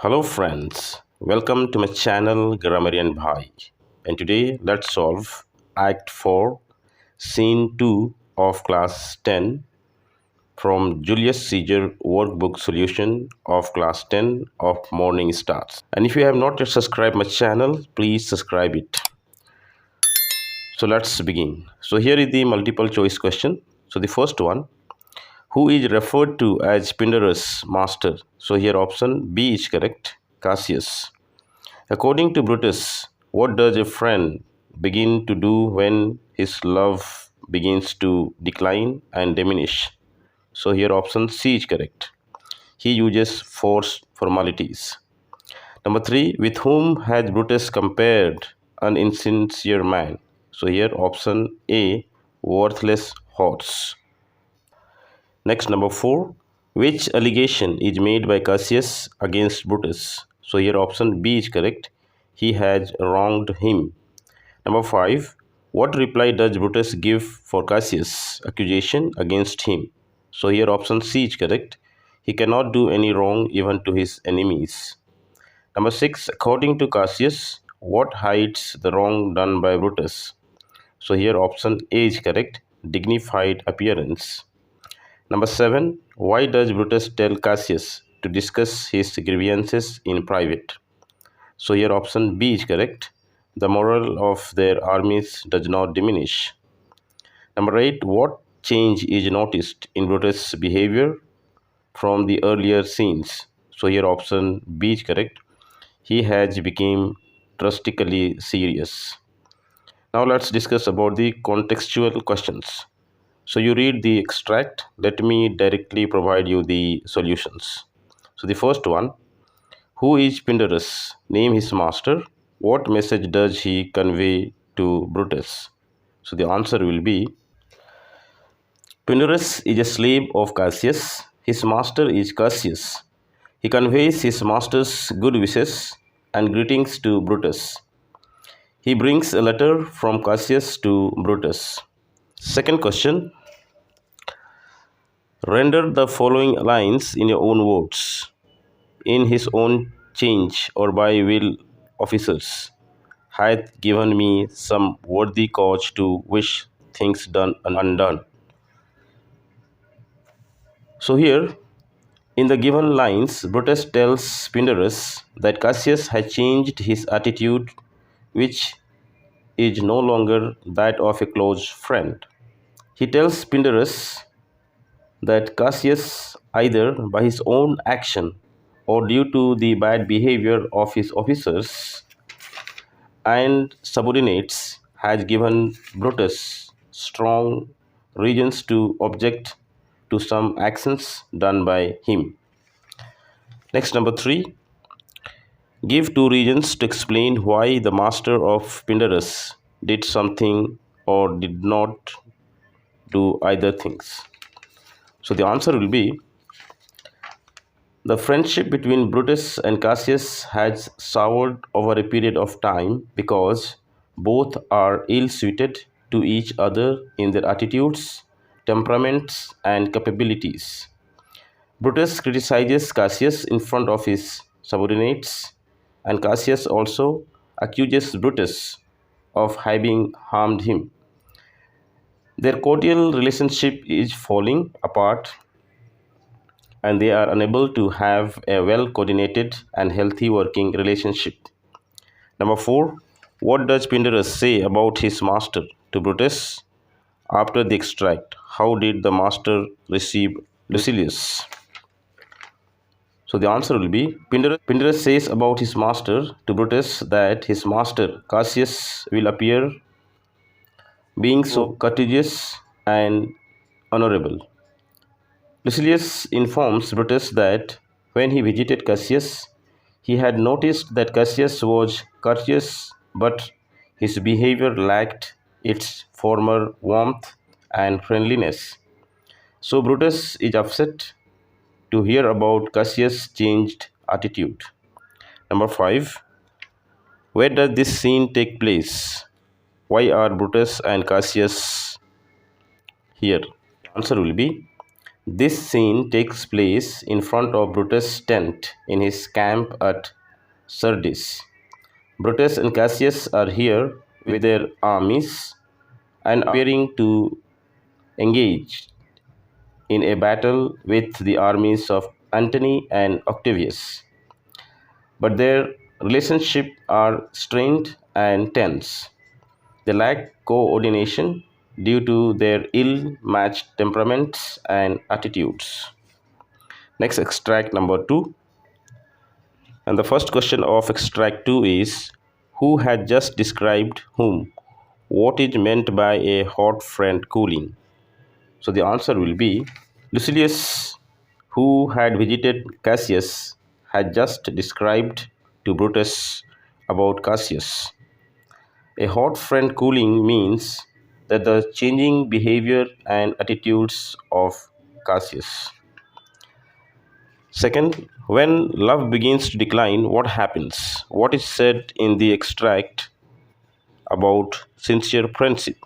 Hello friends, welcome to my channel Grammarian Bhai, and today let's solve ACT-4 Scene-2 of class 10 from Julius Caesar workbook solution of class 10 of Morning Stars. And if you have not yet subscribed my channel, please subscribe it. So let's begin. So here is the multiple choice question. So the first one, who is referred to as Pindarus' master? So here option B is correct, Cassius. According to Brutus, what does a friend begin to do when his love begins to decline and diminish? So here option C is correct. He uses forced formalities. Number 3, with whom has Brutus compared an insincere man? So here option A, worthless horse. Next, number 4, which allegation is made by Cassius against Brutus? So here option B is correct. He has wronged him. Number 5, what reply does Brutus give for Cassius' accusation against him? So here option C is correct. He cannot do any wrong even to his enemies. Number 6, according to Cassius, what hides the wrong done by Brutus? So here option A is correct. Dignified appearance. Number 7, why does Brutus tell Cassius to discuss his grievances in private? So here option B is correct. The morale of their armies does not diminish. Number 8, what change is noticed in Brutus' behavior from the earlier scenes? So here option B is correct. He has become drastically serious. Now let's discuss about the contextual questions. So you read the extract. Let me directly provide you the solutions. So the first one, who is Pindarus? Name his master. What message does he convey to Brutus? So the answer will be, Pindarus is a slave of Cassius. His master is Cassius. He conveys his master's good wishes and greetings to Brutus. He brings a letter from Cassius to Brutus. Second question, render the following lines in your own words. In his own change or by will officers hath given me some worthy cause to wish things done and undone. So here, in the given lines, Brutus tells Pindarus that Cassius has changed his attitude, which is no longer that of a close friend. He tells Pindarus that Cassius, either by his own action or due to the bad behavior of his officers and subordinates, has given Brutus strong reasons to object to some actions done by him. Next, number 3, give 2 reasons to explain why the master of Pindarus did something or did not do either things. So the answer will be, the friendship between Brutus and Cassius has soured over a period of time because both are ill-suited to each other in their attitudes, temperaments, and capabilities. Brutus criticizes Cassius in front of his subordinates, and Cassius also accuses Brutus of having harmed him. Their cordial relationship is falling apart, and they are unable to have a well-coordinated and healthy working relationship. Number 4, what does Pindarus say about his master to Brutus after the extract? How did the master receive Lucilius? So the answer will be, Pindarus says about his master to Brutus that his master Cassius will appear being so courteous and honorable. Lucilius informs Brutus that when he visited Cassius, he had noticed that Cassius was courteous, but his behavior lacked its former warmth and friendliness. So Brutus is upset to hear about Cassius' changed attitude. Number 5, where does this scene take place? Why are Brutus and Cassius here? The answer will be, This scene takes place in front of Brutus' tent in his camp at Sardis. Brutus and Cassius are here with their armies and appearing to engage in a battle with the armies of Antony and Octavius. But their relationship are strained and tense. They lack coordination due to their ill-matched temperaments and attitudes. Next, extract number 2. And the first question of extract 2 is, who had just described whom? What is meant by a hot friend cooling? So the answer will be Lucilius, who had visited Cassius, had just described to Brutus about Cassius. A hot friend cooling means that the changing behavior and attitudes of Cassius. Second, when love begins to decline, what happens? What is said in the extract about sincere friendship?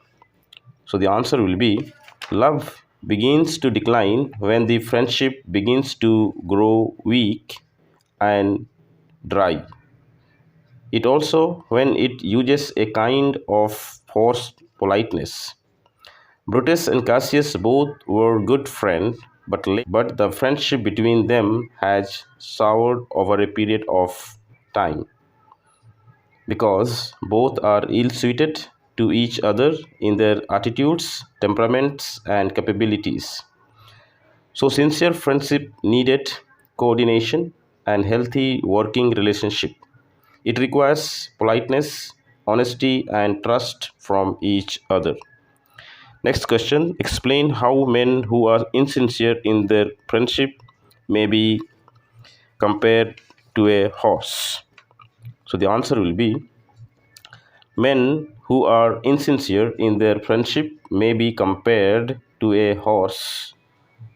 So the answer will be love begins to decline when the friendship begins to grow weak and dry. It also when it uses a kind of forced politeness. Brutus and Cassius both were good friends, but the friendship between them has soured over a period of time because both are ill suited to each other in their attitudes, temperaments, and capabilities. So, sincere friendship needed coordination and healthy working relationship. It requires politeness, honesty, and trust from each other. Next question, explain how men who are insincere in their friendship may be compared to a horse. So the answer will be men who are insincere in their friendship may be compared to a horse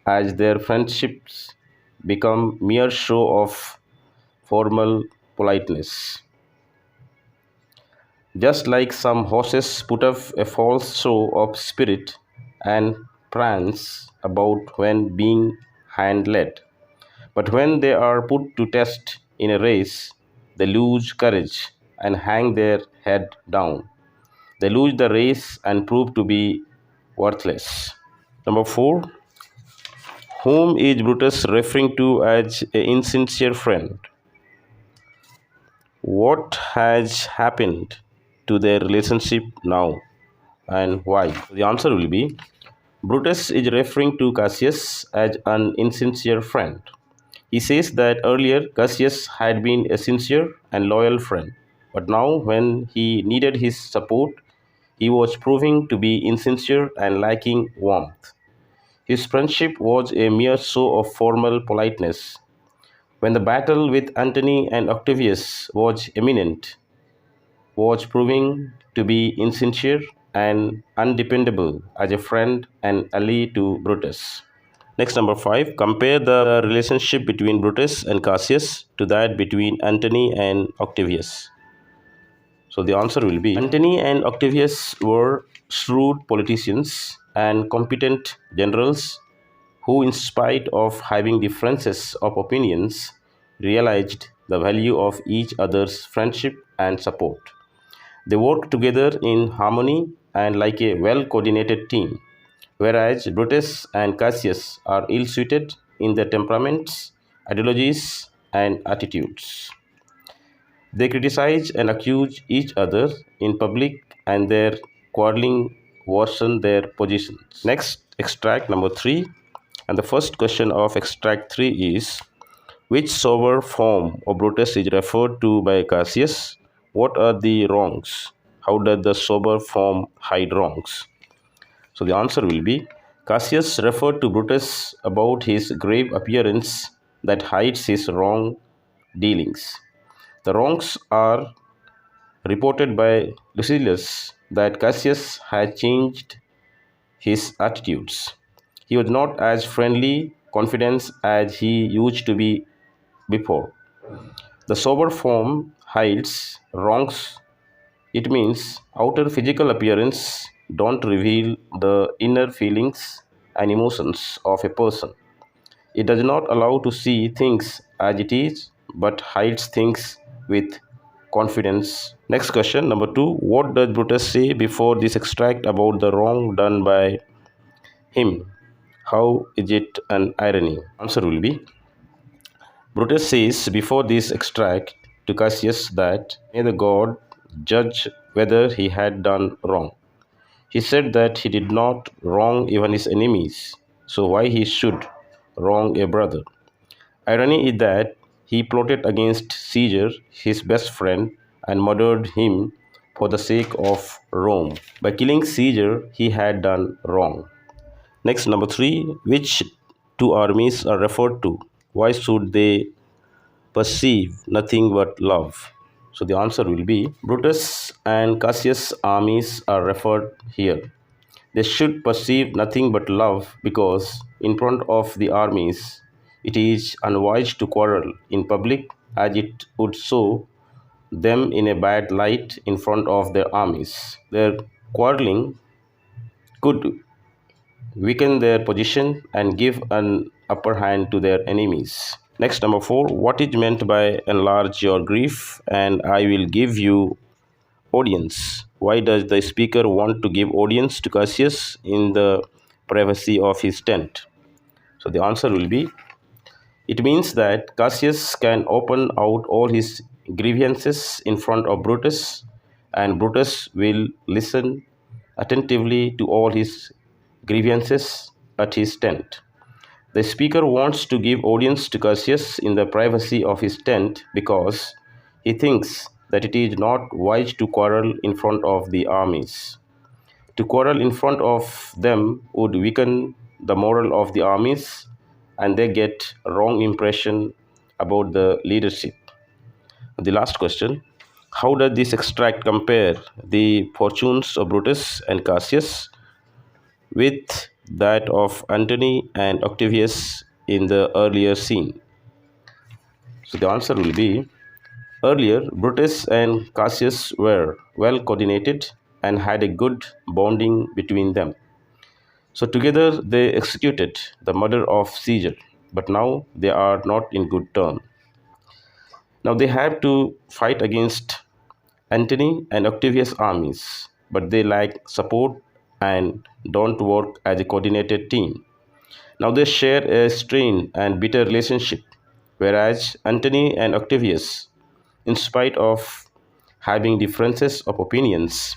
as their friendships become mere show of formal politeness. Just like some horses put up a false show of spirit and prance about when being hand led, but when they are put to test in a race, they lose courage and hang their head down. They lose the race and prove to be worthless. Number 4. Whom is Brutus referring to as an insincere friend? What has happened to their relationship now and why? The answer will be Brutus is referring to Cassius as an insincere friend. He says that earlier Cassius had been a sincere and loyal friend, but now when he needed his support, he was proving to be insincere and lacking warmth. His friendship was a mere show of formal politeness. When the battle with Antony and Octavius was imminent, was proving to be insincere and undependable as a friend and ally to Brutus. Next, number 5. Compare the relationship between Brutus and Cassius to that between Antony and Octavius. So the answer will be Antony and Octavius were shrewd politicians and competent generals who, in spite of having differences of opinions, realized the value of each other's friendship and support. They worked together in harmony and like a well coordinated team, whereas Brutus and Cassius are ill suited in their temperaments, ideologies, and attitudes. They criticize and accuse each other in public, and their quarreling worsen their positions. Next, extract number 3. And the first question of extract 3 is, which sober form of Brutus is referred to by Cassius? What are the wrongs? How does the sober form hide wrongs? So the answer will be Cassius referred to Brutus about his grave appearance that hides his wrong dealings. The wrongs are reported by Lucilius that Cassius had changed his attitudes. He was not as friendly, confident as he used to be before. The sober form hides wrongs. It means outer physical appearance don't reveal the inner feelings and emotions of a person. It does not allow to see things as it is, but hides things with confidence. Next question, number 2. What does Brutus say before this extract about the wrong done by him? How is it an irony? Answer will be, Brutus says before this extract to Cassius that may the god judge whether he had done wrong. He said that he did not wrong even his enemies, so why he should wrong a brother? Irony is that he plotted against Caesar, his best friend, and murdered him for the sake of Rome. By killing Caesar, he had done wrong. Next, number 3. Which two armies are referred to? Why should they perceive nothing but love? So the answer will be Brutus and Cassius' armies are referred here. They should perceive nothing but love because in front of the armies it is unwise to quarrel in public, as it would show them in a bad light in front of their armies. Their quarreling could weaken their position and give an upper hand to their enemies. Next, number 4. What is meant by enlarge your grief and I will give you audience? Why does the speaker want to give audience to Cassius in the privacy of his tent? So the answer will be, it means that Cassius can open out all his grievances in front of Brutus, and Brutus will listen attentively to all his grievances at his tent. The speaker wants to give audience to Cassius in the privacy of his tent because he thinks that it is not wise to quarrel in front of the armies. To quarrel in front of them would weaken the morale of the armies and they get a wrong impression about the leadership. The last question, how does this extract compare the fortunes of Brutus and Cassius with that of Antony and Octavius in the earlier scene? So the answer will be, earlier Brutus and Cassius were well coordinated and had a good bonding between them. So together they executed the murder of Caesar, but now they are not in good terms. Now they have to fight against Antony and Octavius' armies, but they lack support and don't work as a coordinated team. Now they share a strained and bitter relationship, whereas Antony and Octavius, in spite of having differences of opinions,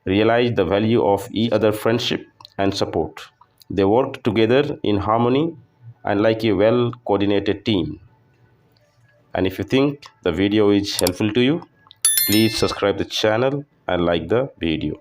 realize the value of each other's friendship and support. They worked together in harmony and like a well coordinated team. And if you think the video is helpful to you, please subscribe the channel and like the video.